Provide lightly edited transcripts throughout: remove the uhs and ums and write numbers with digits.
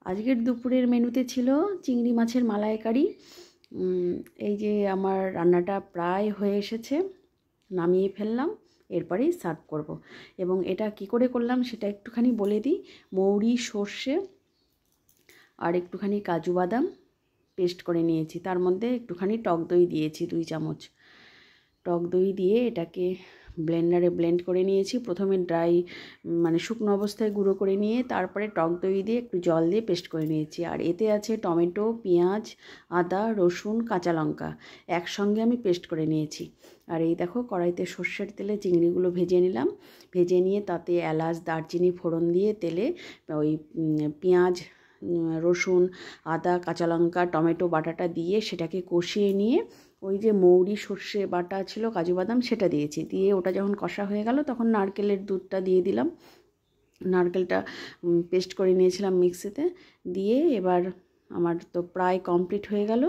আজকের দুপুরের মেনুতে ছিল চিংড়ি মাছের মালাইকারি। এই যে আমার রান্নাটা প্রায় হয়ে এসেছে, নামিয়ে ফেললাম, এরপরেই সার্ভ করব। এবং এটা কি করে করলাম সেটা একটুখানি বলে দিই। মৌরি, সর্ষে আর একটুখানি কাজু বাদাম পেস্ট করে নিয়েছি, তার মধ্যে একটুখানি টক দই দিয়েছি 2 চামচ। টক দই দিয়ে এটাকে ব্লেন্ডারে ব্লেন্ড করে নিয়েছি। প্রথমে শুকনো অবস্থায় গুঁড়ো করে নিয়ে তারপরে টক দই দিয়ে একটু জল দিয়ে পেস্ট করে নিয়েছি। আর এতে আছে টমেটো, পেঁয়াজ, আদা, রসুন, কাঁচা লঙ্কা একসঙ্গে আমি পেস্ট করে নিয়েছি। আর এই দেখো, কড়াইতে সর্ষের তেলে চিংড়িগুলো ভেজে নিলাম। ভেজে নিয়ে তাতে এলাচ, দারচিনি ফোড়ন দিয়ে তেলে ওই পেঁয়াজ, রসুন, আদা, কাঁচা লঙ্কা, টমেটো বাটাটা দিয়ে সেটাকে কষিয়ে নিয়ে ওই যে মৌরি, সর্ষে বাটা ছিল, কাজু বাদাম, সেটা দিয়েছি। দিয়ে ওটা যখন কষা হয়ে গেল তখন নারকেলের দুধটা দিয়ে দিলাম। নারকেলটা পেস্ট করে নিয়েছিলাম মিক্সিতে দিয়ে। এবার আমার তো প্রায় কমপ্লিট হয়ে গেল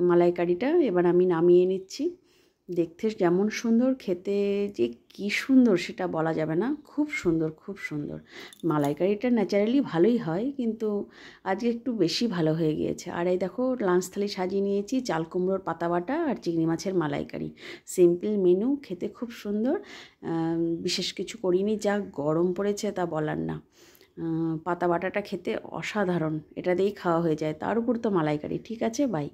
মালাইকারিটা। এবার আমি নামিয়ে নিচ্ছি। দেখতে যেমন সুন্দর, খেতে যে কি সুন্দর সেটা বলা যাবে না। খুব সুন্দর, খুব সুন্দর। মালাইকারিটা ন্যাচারালি ভালোই হয়, কিন্তু আজকে একটু বেশি ভালো হয়ে গিয়েছে। আর এই দেখো, লাঞ্চ থালি সাজিয়ে নিয়েছি চাল কুমড়োর পাতা বাটা আর চিংড়ি মাছের মালাইকারি। সিম্পল মেনু, খেতে খুব সুন্দর। বিশেষ কিছু করিনি, যা গরম পড়েছে তা বলার না। পাতা বাটাটা খেতে অসাধারণ, এটা দিয়েই খাওয়া হয়ে যায়, তার উপর তো মালাইকারি। ঠিক আছে, বাই।